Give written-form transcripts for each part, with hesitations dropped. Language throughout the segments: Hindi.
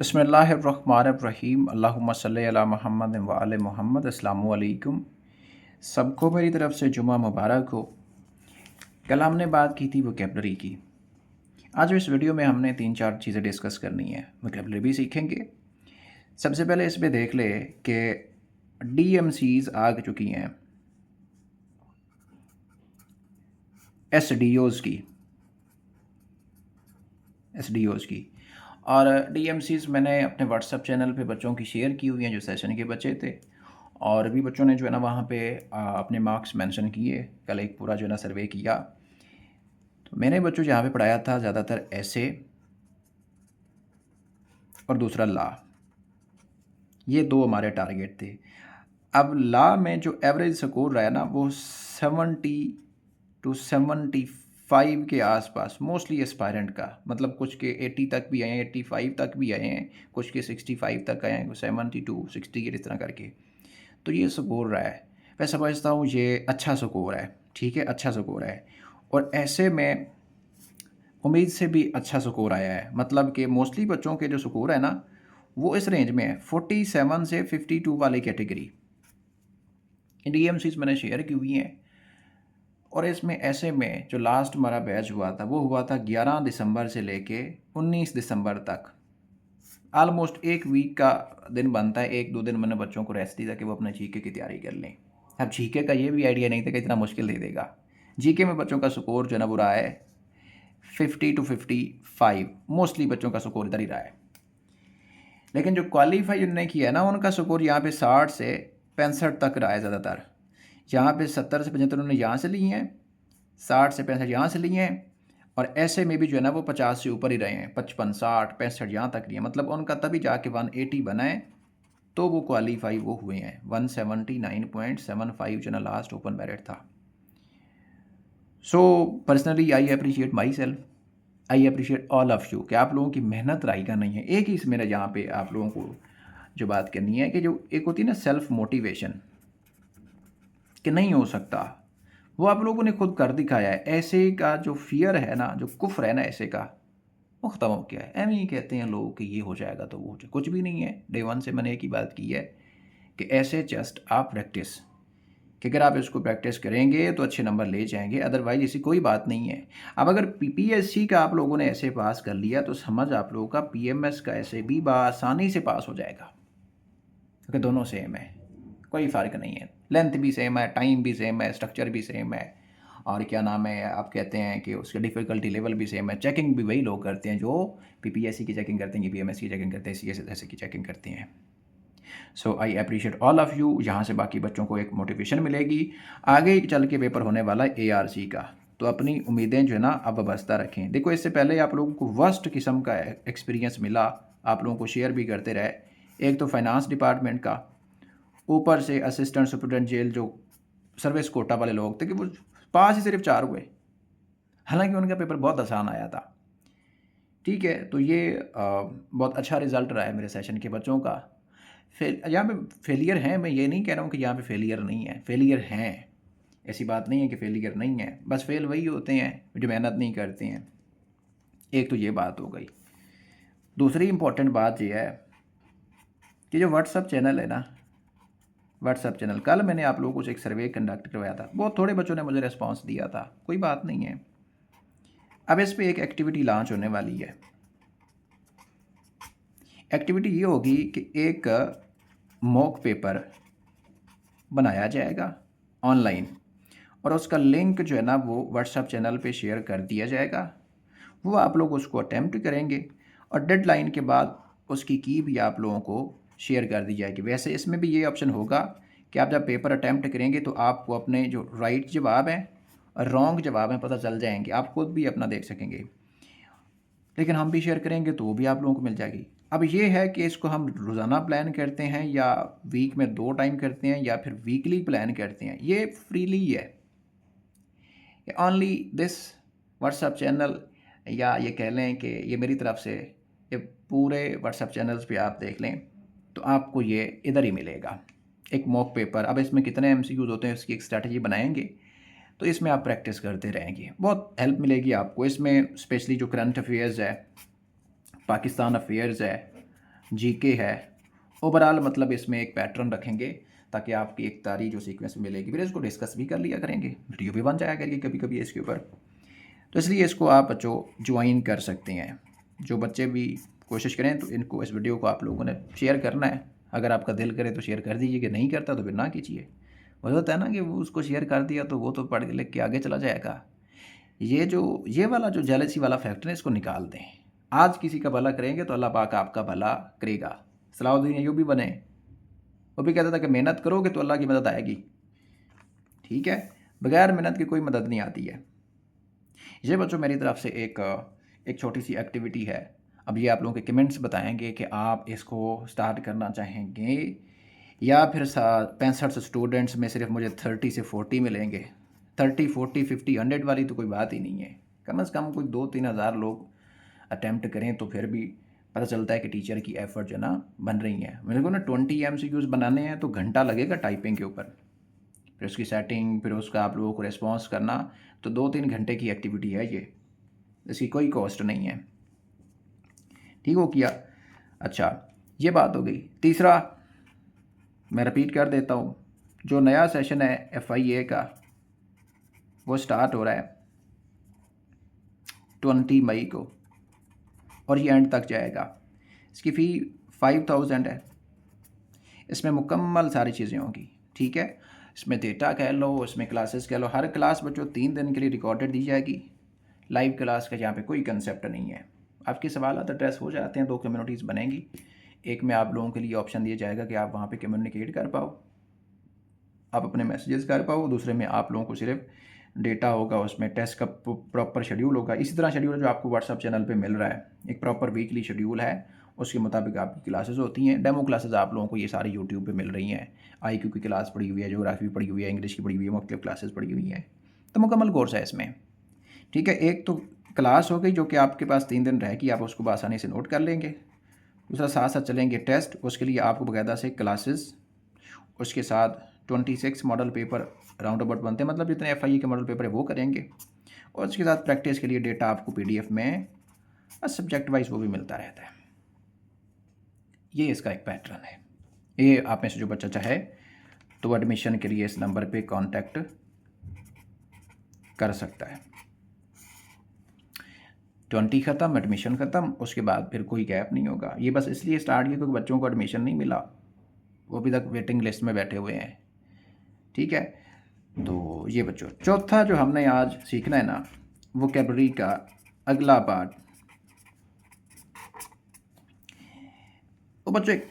बिस्मिल्लाहिर्रहमानिर्रहीम अल्लाहुम्मा सल्ली अला मुहम्मद व आले मुहम्मद। अस्सलामु अलैकुम। सबको मेरी तरफ़ से जुमा मुबारक हो। कल हमने बात की थी वोकेबलरी की। आज इस वीडियो में हमने 3-4 चीज़ें डिस्कस करनी है। वोकेबलरी भी सीखेंगे। सबसे पहले इसमें देख ले कि DMCs आ चुकी हैं एस डी ओज़ की और DMCs मैंने अपने व्हाट्सएप चैनल पे बच्चों की शेयर की हुई हैं जो सेशन के बच्चे थे, और भी बच्चों ने जो है ना वहाँ पे अपने मार्क्स मेंशन किए। कल एक पूरा जो है ना सर्वे किया, तो मैंने बच्चों जहाँ पे पढ़ाया था ज़्यादातर ऐसे और दूसरा ला, ये दो हमारे टारगेट थे। अब ला में जो एवरेज स्कोर रहा है ना वो 70 to 75 के आसपास, मोस्टली एस्पायरेंट का, मतलब कुछ के 80 तक भी आए हैं, 85 तक भी आए हैं, कुछ के 65 तक आए हैं, कुछ 72 68 इस तरह करके। तो ये स्कोर रहा है। मैं समझता हूँ ये अच्छा स्कोर है, ठीक है, अच्छा स्कोर है। और ऐसे में उम्मीद से भी अच्छा स्कोर आया है, मतलब कि मोस्टली बच्चों के जो स्कोर है ना वो इस रेंज में है, 47 से 52 वाली कैटेगरी। DMCs मैंने शेयर की हुई हैं। और इसमें ऐसे में जो लास्ट हमारा बैच हुआ था वो हुआ था 11 दिसंबर से लेके 19 दिसंबर तक। ऑलमोस्ट एक वीक का दिन बनता है। 1-2 दिन मैंने बच्चों को रेस्ट दी ताकि वो अपने जीके की तैयारी कर लें। अब जीके का ये भी आइडिया नहीं था कि इतना मुश्किल दे देगा। जीके में बच्चों का स्कोर जो है ना वो रहा है 50 to 55, मोस्टली बच्चों का स्कोर इधर ही रहा है। लेकिन जो क्वालिफाई उन्होंने किया है ना उनका स्कोर यहाँ पे 60 से 65 तक रहा है ज़्यादातर। यहाँ पे 70 से 75 उन्होंने यहाँ से लिए हैं, 60 से 65 यहाँ से लिए हैं, और ऐसे में भी जो है ना वो 50 से ऊपर ही रहे हैं, 55 60 65 यहाँ तक लिए हैं। मतलब उनका तभी जाके 180 बना है, तो वो क्वालिफाई वो हुए हैं। 179.75 जो ना लास्ट ओपन मेरिट था। So personally I appreciate my self, I appreciate all of you कि आप लोगों की मेहनत राई का नहीं है। एक ही मेरा यहाँ पे आप लोगों को जो बात करनी है कि जो एक होती है ना सेल्फ मोटिवेशन कि नहीं हो सकता, वो आप लोगों ने खुद कर दिखाया है। ऐसे का जो फ़ियर है ना, जो कुफ्र है ना ऐसे का, वो ख़त्म हो गया है। एवं ही कहते हैं लोग कि ये हो जाएगा तो वो हो जाएगा, कुछ भी नहीं है। डे वन से मैंने एक ही बात की है कि ऐसे जस्ट आप प्रैक्टिस, कि अगर आप इसको प्रैक्टिस करेंगे तो अच्छे नंबर ले जाएंगे, अदरवाइज ऐसी कोई बात नहीं है। अब अगर PPSC का आप लोगों ने ऐसे पास कर लिया तो समझ आप लोगों का PMS का ऐसे भी बआसानी से पास हो जाएगा, क्योंकि दोनों सेम है, कोई फ़र्क नहीं है। लेंथ भी सेम है, टाइम भी सेम है, स्ट्रक्चर भी सेम है, और क्या नाम है आप कहते हैं कि उसका डिफ़िकल्टी लेवल भी सेम है। चेकिंग भी वही लोग करते हैं जो PPSC की चेकिंग करते हैं, PMS की चेकिंग करते हैं, CS की चेकिंग करते हैं। So I appreciate all of you. यहाँ से बाकी बच्चों को एक मोटिवेशन मिलेगी। आगे चल के पेपर होने वाला है ARC का, तो अपनी उम्मीदें जो है ना अब वाबस्ता रखें। देखो इससे पहले आप लोगों को वर्स्ट किस्म का एक्सपीरियंस मिला, आप लोगों को शेयर भी करते रहे। एक तो फाइनेंस डिपार्टमेंट का, ऊपर से असिस्टेंट सुपरटेंडेंट जेल जो सर्विस कोटा वाले लोग थे कि वो पास ही सिर्फ 4 हुए, हालांकि उनका पेपर बहुत आसान आया था। ठीक है, तो ये बहुत अच्छा रिज़ल्ट रहा है मेरे सेशन के बच्चों का। यहाँ पे फेलियर हैं, मैं ये नहीं कह रहा हूँ कि यहाँ पे फेलियर नहीं है, फेलियर हैं। ऐसी बात नहीं है कि फेलियर नहीं है, बस फेल वही होते हैं जो मेहनत नहीं करते हैं। एक तो ये बात हो गई। दूसरी इम्पोर्टेंट बात ये है कि जो व्हाट्सअप चैनल है ना, व्हाट्सअप चैनल, कल मैंने आप लोगों को एक सर्वे कंडक्ट करवाया था, बहुत थोड़े बच्चों ने मुझे रिस्पांस दिया था, कोई बात नहीं है। अब इस पर एक एक्टिविटी लॉन्च होने वाली है। एक्टिविटी ये होगी कि एक मॉक पेपर बनाया जाएगा ऑनलाइन, और उसका लिंक जो है ना वो व्हाट्सएप चैनल पे शेयर कर दिया जाएगा। वो आप लोग उसको अटैम्प्ट करेंगे और डेडलाइन के बाद उसकी की भी आप लोगों को शेयर कर दी जाएगी। वैसे इसमें भी ये ऑप्शन होगा कि आप जब पेपर अटैम्प्ट करेंगे तो आपको अपने जो राइट जवाब हैं और रॉन्ग जवाब हैं पता चल जाएंगे, आप खुद भी अपना देख सकेंगे। लेकिन हम भी शेयर करेंगे तो वो भी आप लोगों को मिल जाएगी। अब ये है कि इसको हम रोज़ाना प्लान करते हैं या वीक में 2 टाइम करते हैं या फिर वीकली प्लान करते हैं, ये फ्रीली है। ओनली दिस व्हाट्सएप चैनल, या ये कह लें कि ये मेरी तरफ से ये पूरे व्हाट्सएप चैनल्स पे आप देख लें तो आपको ये इधर ही मिलेगा एक मॉक पेपर। अब इसमें कितने MCQs होते हैं उसकी एक स्ट्रैटेजी बनाएंगे, तो इसमें आप प्रैक्टिस करते रहेंगे, बहुत हेल्प मिलेगी आपको इसमें। स्पेशली जो करंट अफेयर्स है, पाकिस्तान अफेयर्स है, जीके है, ओवरऑल मतलब इसमें एक पैटर्न रखेंगे ताकि आपकी एक तारी जो सीक्वेंस मिलेगी, फिर इसको डिस्कस भी कर लिया करेंगे, वीडियो भी बन जाया करेगी कभी कभी इसके ऊपर। तो इसलिए इसको आप बच्चों ज्वाइन कर सकते हैं। जो बच्चे भी कोशिश करें तो इनको, इस वीडियो को आप लोगों ने शेयर करना है। अगर आपका दिल करे तो शेयर कर दीजिए, कि नहीं करता तो फिर ना कीजिए। वो होता है ना कि वो उसको शेयर कर दिया तो वो तो पढ़ लिख के आगे चला जाएगा। ये वाला जो जेलसी वाला फैक्टर है, इसको निकाल दें। आज किसी का भला करेंगे तो अल्लाह पाक आपका भला करेगा। सलाहुद्दीन अय्यूबी बने, वो भी कहता था कि मेहनत करोगे तो अल्लाह की मदद आएगी। ठीक है, बगैर मेहनत की कोई मदद नहीं आती है। ये बच्चों मेरी तरफ से एक छोटी सी एक्टिविटी है। अब ये आप लोगों के कमेंट्स बताएंगे कि आप इसको स्टार्ट करना चाहेंगे या फिर 65 स्टूडेंट्स में सिर्फ मुझे 30 से 40 मिलेंगे। 30, 40, 50, 100 वाली तो कोई बात ही नहीं है। कम से कम कोई 2-3 हज़ार लोग अटैम्प्ट करें तो फिर भी पता चलता है कि टीचर की एफर्ट जो ना बन रही है। मेरे को ना 20 MCQs बनाने हैं तो घंटा लगेगा टाइपिंग के ऊपर, फिर उसकी सेटिंग, फिर उसका आप लोगों को रिस्पॉन्स करना। तो 2-3 घंटे की एक्टिविटी है ये, इसकी कोई कॉस्ट नहीं है। ठीक हो किया। अच्छा, ये बात हो गई। तीसरा मैं रिपीट कर देता हूँ, जो नया सेशन है FIA का वो स्टार्ट हो रहा है 20 मई को और ये एंड तक जाएगा। इसकी फ़ी 5000 है। इसमें मुकम्मल सारी चीज़ें होंगी। ठीक है, इसमें डेटा कह लो, इसमें क्लासेस कह लो। हर क्लास बच्चों 3 दिन के लिए रिकॉर्डेड दी जाएगी। लाइव क्लास का यहाँ पे कोई कंसेप्ट नहीं है। आपके सवाल एड्रेस हो जाते हैं, 2 कम्युनिटीज़ बनेंगी। एक में आप लोगों के लिए ऑप्शन दिया जाएगा कि आप वहाँ पे कम्युनिकेट कर पाओ, आप अपने मैसेजेस कर पाओ। दूसरे में आप लोगों को सिर्फ डेटा होगा, उसमें टेस्ट का प्रॉपर शेड्यूल होगा। इसी तरह शेड्यूल जो आपको व्हाट्सअप चैनल पे मिल रहा है, एक प्रॉपर वीकली शेड्यूल है, उसके मुताबिक आपकी क्लासेस होती हैं। डेमो क्लासेस आप लोगों को ये सारी यूट्यूब पे मिल रही हैं। IQ की क्लास पड़ी हुई है, ज्योग्राफी पड़ी हुई है, इंग्लिश की पड़ी हुई है, मुख्तलिफ क्लासेस पड़ी हुई हैं। तो मुकम्मल कोर्स है इसमें। ठीक है, एक तो क्लास हो गई जो कि आपके पास 3 दिन रहेगी, आप उसको आसानी से नोट कर लेंगे। दूसरा साथ साथ चलेंगे टेस्ट, उसके लिए आपको बाकायदा से क्लासेस, उसके साथ 26 मॉडल पेपर राउंड अबाउट बनते हैं, मतलब जितने FIE के मॉडल पेपर है वो करेंगे। और उसके साथ प्रैक्टिस के लिए डेटा आपको PDF में सब्जेक्ट वाइज वो भी मिलता रहता है। ये इसका एक पैटर्न है। ये आप में से जो बच्चा चाहे तो एडमिशन के लिए इस नंबर पे कांटेक्ट कर सकता है। 20 ख़त्म, एडमिशन ख़त्म, उसके बाद फिर कोई गैप नहीं होगा। ये बस इसलिए स्टार्ट किया क्योंकि बच्चों को एडमिशन नहीं मिला, वो अभी तक वेटिंग लिस्ट में बैठे हुए हैं। ठीक है, तो ये बच्चों चौथा जो हमने आज सीखना है ना, वोकैबुलरी का अगला पार्ट। तो बच्चों एक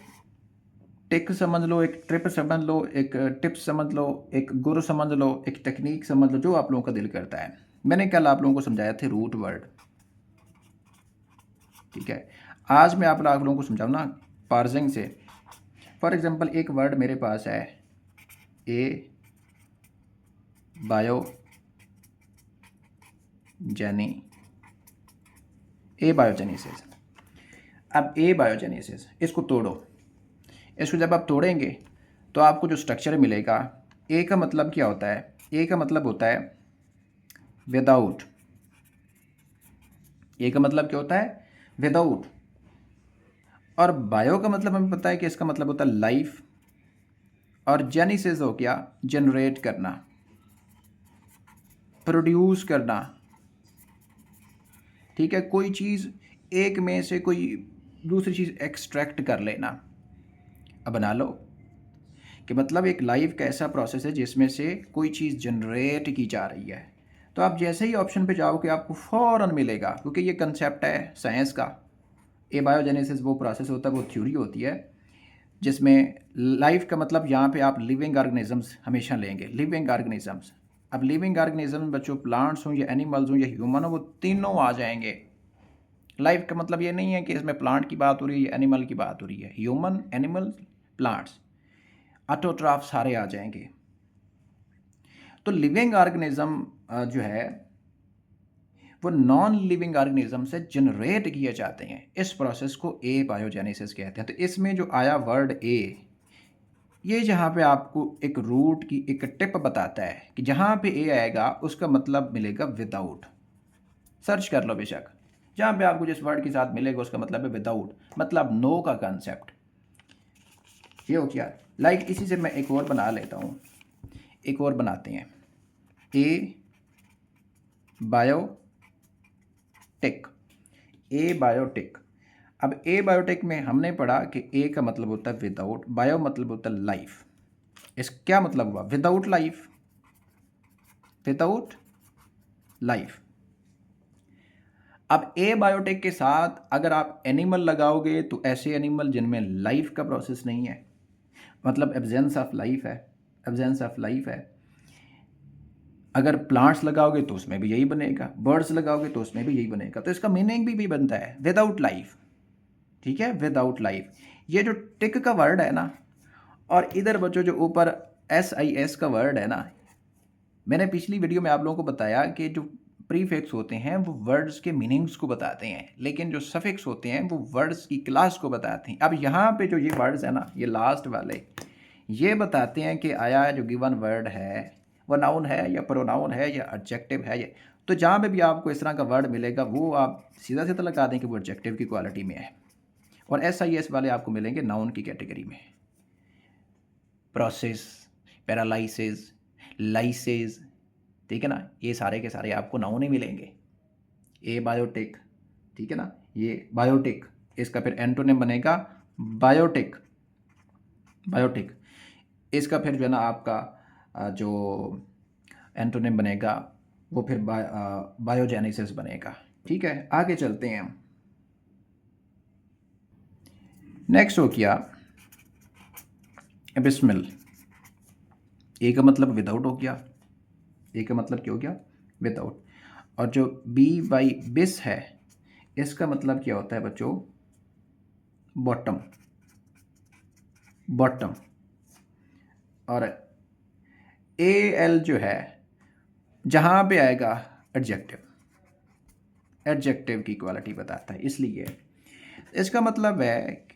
टिक समझ लो, एक ट्रिप समझ लो, एक टिप्स समझ लो, एक गुर समझ लो, एक टेक्निक समझ लो, जो आप लोगों का दिल करता है। मैंने कल आप लोगों को समझाया थे रूट वर्ड। ठीक है, आज मैं आप लोगों को समझाऊँ ना पार्सिंग से। फॉर एग्जांपल एक वर्ड मेरे पास है ए बायोजेनेसिस। अब ए बायोजेनेसिस, इसको तोड़ो। इसको जब आप तोड़ेंगे तो आपको जो स्ट्रक्चर मिलेगा, ए का मतलब क्या होता है? ए का मतलब होता है विदाउट। ए का मतलब क्या होता है? विदाउट। और बायो का मतलब हमें पता है कि इसका मतलब होता है लाइफ, और जेनेसिस हो गया जनरेट करना, प्रोड्यूस करना। ठीक है, कोई चीज़ एक में से कोई दूसरी चीज़ एक्सट्रैक्ट कर लेना। अब बना लो कि मतलब एक लाइफ का ऐसा प्रोसेस है जिसमें से कोई चीज़ जनरेट की जा रही है। तो आप जैसे ही ऑप्शन पे जाओगे आपको फ़ौरन मिलेगा, क्योंकि ये कंसेप्ट है साइंस का। ए बायोजेनेसिस वो प्रोसेस होता है, वो थ्योरी होती है जिसमें लाइफ का मतलब यहाँ पे आप लिविंग ऑर्गेनिजम्स हमेशा लेंगे। लिविंग ऑर्गेनिजम्स, अब लिविंग ऑर्गेनिजम बच्चों प्लांट्स हों या एनिमल्स हों या ह्यूमन हो, वो तीनों आ जाएंगे। लाइफ का मतलब ये नहीं है कि इसमें प्लांट की बात हो रही है या एनिमल की बात हो रही है। ह्यूमन, एनिमल, प्लांट्स, ऑटोट्रॉफ सारे आ जाएंगे। तो लिविंग ऑर्गेनिज्म जो है वो नॉन लिविंग ऑर्गेनिज्म से जनरेट किए जाते हैं। इस प्रोसेस को ए बायोजेनेसिस कहते हैं। तो इसमें जो आया वर्ड ए, ये जहाँ पे आपको एक रूट की एक टिप बताता है कि जहाँ पे ए आएगा उसका मतलब मिलेगा विदाउट। सर्च कर लो बेशक, जहाँ पे आपको जिस वर्ड के साथ मिलेगा उसका मतलब है विदाउट, मतलब नो का कंसेप्ट। ये हो गया। लाइक इसी से मैं एक और बना लेता हूँ, एक और बनाते हैं, ए बायोटेक। ए बायोटेक। अब ए बायोटेक में हमने पढ़ा कि ए का मतलब होता है विदाउट, बायो मतलब होता है लाइफ। इस क्या मतलब हुआ? Without life, without life. अब ए बायोटेक के साथ अगर आप एनिमल लगाओगे तो ऐसे एनिमल जिनमें लाइफ का प्रोसेस नहीं है, मतलब एब्सेंस ऑफ लाइफ है, एब्सेंस ऑफ लाइफ है। अगर प्लांट्स लगाओगे तो उसमें भी यही बनेगा, बर्ड्स लगाओगे तो उसमें भी यही बनेगा। तो इसका मीनिंग भी बनता है विदाउट लाइफ। ठीक है, विदाउट लाइफ। ये जो टिक का वर्ड है ना, और इधर बच्चों जो ऊपर SIS का वर्ड है ना, मैंने पिछली वीडियो में आप लोगों को बताया कि जो प्रीफिक्स होते हैं वो वर्ड्स के मीनिंग्स को बताते हैं, लेकिन जो सफिक्स होते हैं वो वर्ड्स की क्लास को बताते हैं। अब यहाँ पे जो ये वर्ड्स है ना, ये लास्ट वाले, ये बताते हैं कि आया जो गिवन वर्ड है वो नाउन है या प्रोनाउन है या एडजेक्टिव है। ये तो जहाँ पे भी आपको इस तरह का वर्ड मिलेगा वो आप सीधा सीधा लगा दें कि वो एडजेक्टिव की क्वालिटी में है, और SIS वाले आपको मिलेंगे नाउन की कैटेगरी में। प्रोसेस, पैरालाइसिस, लाइसेस, ठीक है ना, ये सारे के सारे आपको नाउन ही मिलेंगे। ए बायोटिक, ठीक है ना, ये बायोटिक, इसका फिर एंटोनिम बनेगा बायोटिक, बायोटिक। इसका फिर जो है ना आपका जो एंटोनिम बनेगा वो फिर बायोजेनेसिस बनेगा। ठीक है, आगे चलते हैं हम। नेक्स्ट हो गया एबिस्मिल। ए का मतलब विदाउट हो गया, ए का मतलब क्या हो गया? विदाउट। और जो BY बिस है, इसका मतलब क्या होता है बच्चों? Bottom, bottom. और AL जो है जहाँ पे आएगा एडजेक्टिव, एडजेक्टिव की क्वालिटी बताता है, इसलिए इसका मतलब है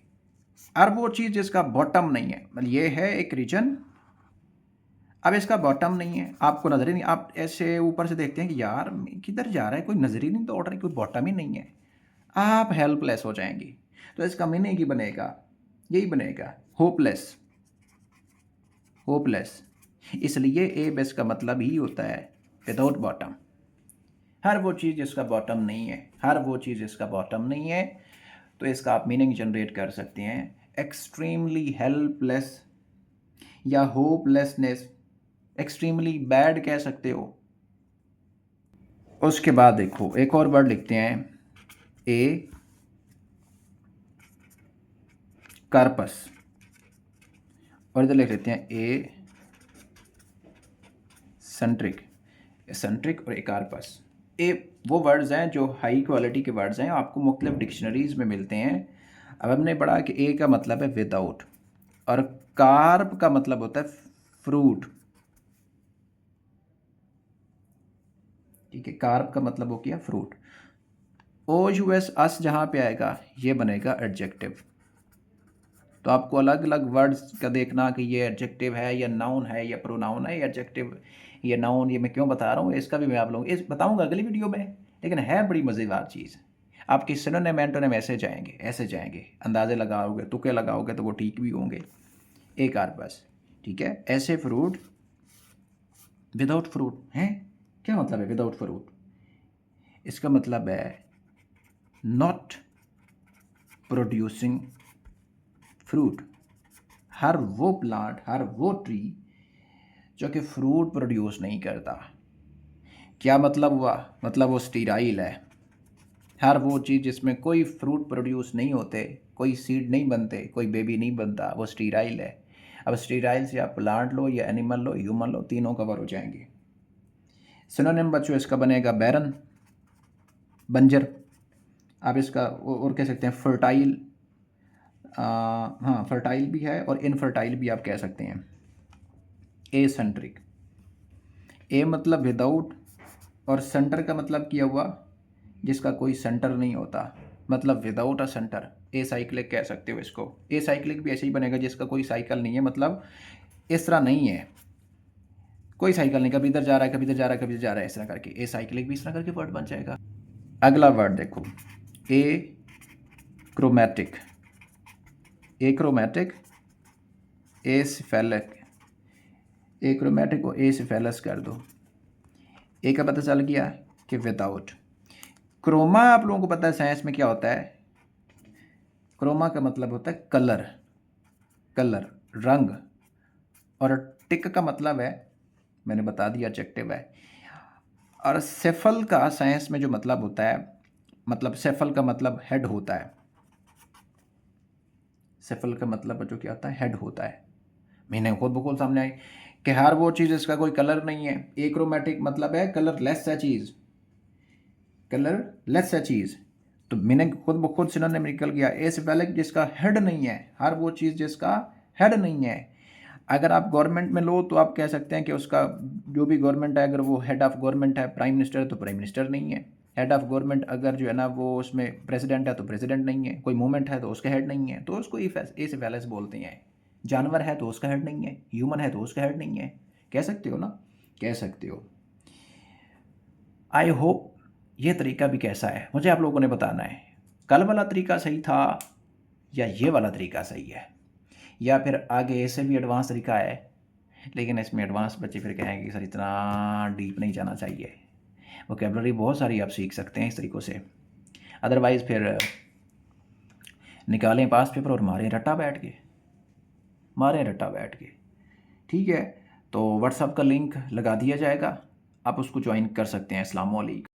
और वो चीज़ जिसका बॉटम नहीं है, मतलब ये है एक रीजन, अब इसका बॉटम नहीं है, आपको नजर ही नहीं, आप ऐसे ऊपर से देखते हैं कि यार किधर जा रहा है, कोई नजर ही नहीं दौड़ रहा है, कोई बॉटम ही नहीं है, आप हेल्पलेस हो जाएंगी। तो इसका मीनिंग ही बनेगा, यही बनेगा, होपलेस, होपलेस। इसलिए ए बेस का मतलब ही होता है विदाउट बॉटम। हर वो चीज़ जिसका बॉटम नहीं है, हर वो चीज़ जिसका बॉटम नहीं है, तो इसका आप मीनिंग जनरेट कर सकते हैं एक्सट्रीमली हेल्पलेस या होपलेसनेस, एक्सट्रीमली बैड कह सकते हो। उसके बाद देखो एक और वर्ड लिखते हैं, ए कार्पस, और इधर लिख लेते हैं ए सेंट्रिक, सेंट्रिक और ए कार्पस। ए वो वर्ड्स हैं जो हाई क्वालिटी के वर्ड्स हैं, आपको मुख्तलिफ डिक्शनरीज में मिलते हैं। अब हमने पढ़ा कि ए का मतलब है विदाउट, और कार्प का मतलब होता है फ्रूट। ठीक है, कार्प का मतलब हो गया फ्रूट। OUS अस जहाँ पे आएगा ये बनेगा एडजेक्टिव। तो आपको अलग अलग वर्ड्स का देखना कि ये एडजेक्टिव है या नाउन है या प्रोनाउन है या एडजेक्टिव या नाउन, ये मैं क्यों बता रहा हूँ इसका भी मैं आप लोगों इस बताऊँगा अगली वीडियो में, लेकिन है बड़ी मज़ेदार चीज़। आपके सिनोनिम एंटोनिम ऐसे जाएंगे, ऐसे जाएंगे, अंदाजे लगाओगे, तुक्के लगाओगे तो वो ठीक भी होंगे। एक आर बस, ठीक है, ऐसे फ्रूट विदाउट फ्रूट हैं, क्या मतलब है विदाउट फ्रूट? इसका मतलब है नॉट प्रोड्यूसिंग फ्रूट। हर वो प्लांट, हर वो ट्री जो कि फ्रूट प्रोड्यूस नहीं करता। क्या मतलब हुआ? मतलब वो स्टीराइल है। हर वो चीज़ जिसमें कोई फ्रूट प्रोड्यूस नहीं होते, कोई सीड नहीं बनते, कोई बेबी नहीं बनता, वो स्टीराइल है। अब स्टीराइल से आप प्लांट लो या एनिमल लो, ह्यूमन लो, तीनों कवर हो जाएंगे। सिनोनिम बच्चों इसका बनेगा बैरन, बंजर। आप इसका और कह सकते हैं फर्टाइल, हाँ फर्टाइल भी है और इनफर्टाइल भी आप कह सकते हैं। ए सेंट्रिक, ए मतलब विदाउट, और सेंटर का मतलब किया हुआ जिसका कोई सेंटर नहीं होता, मतलब without a centre. A cyclic कह सकते हो इसको। ए साइक्लिक भी ऐसे ही बनेगा जिसका कोई साइकिल नहीं है, मतलब इस तरह नहीं है, कोई साइकिल नहीं, कभी इधर जा रहा है, कभी इधर जा रहा है, कभी इधर जा रहा है, इस तरह करके ए साइक्लिक भी इस तरह करके वर्ड बन जाएगा। अगला वर्ड देखो, ए क्रोमैटिक, एक्रोमैटिक, एसिफेलिक, एक्रोमैटिक को एसिफेलस कर दो। ए का पता चल गया कि विदाउट। क्रोमा आप लोगों को पता है साइंस में क्या होता है? क्रोमा का मतलब होता है कलर, कलर, रंग। और टिक का मतलब है, मैंने बता दिया, एडजेक्टिव है। और सेफल का साइंस में जो मतलब होता है, मतलब सेफल का मतलब हेड होता है। सेफल का मतलब जो क्या होता है, हेड होता है। मैंने खुद बखुद सामने आई कि हर वो चीज़ जिसका कोई कलर नहीं है। एक्रोमैटिक मतलब है कलरलेस है चीज़, कलरलेस है चीज़। तो मैंने खुद ब खुद सिनोनिम में निकल गया। एसिफेलिक जिसका हेड नहीं है, हर वो चीज़ जिसका हेड नहीं है। अगर आप गवर्नमेंट में लो तो आप कह सकते हैं कि उसका जो भी गवर्नमेंट है, अगर वो हेड ऑफ गवर्नमेंट है, प्राइम मिनिस्टर है तो प्राइम मिनिस्टर नहीं है। हेड ऑफ गवर्नमेंट अगर जो है ना वो उसमें प्रेसिडेंट है तो प्रेसिडेंट नहीं है। कोई मूवमेंट है तो उसका हेड नहीं है, तो उसको एसिफेलिस बोलते हैं। जानवर है तो उसका हेड नहीं है, ह्यूमन है तो उसका हेड नहीं है। कह सकते हो ना, कह सकते हो। आई होप ये तरीका भी कैसा है मुझे आप लोगों ने बताना है। कल वाला तरीका सही था या ये वाला तरीका सही है, या फिर आगे इससे भी एडवांस तरीका है। लेकिन इसमें एडवांस बच्चे फिर कहेंगे कि सर इतना डीप नहीं जाना चाहिए। वोकेबलरी बहुत सारी आप सीख सकते हैं इस तरीक़ों से। अदरवाइज़ फिर निकालें पास पेपर और मारें रट्टा बैठ के, मारें रट्टा बैठ के। ठीक है, तो व्हाट्सएप का लिंक लगा दिया जाएगा, आप उसको ज्वाइन कर सकते हैं। अस्सलाम वालेकुम।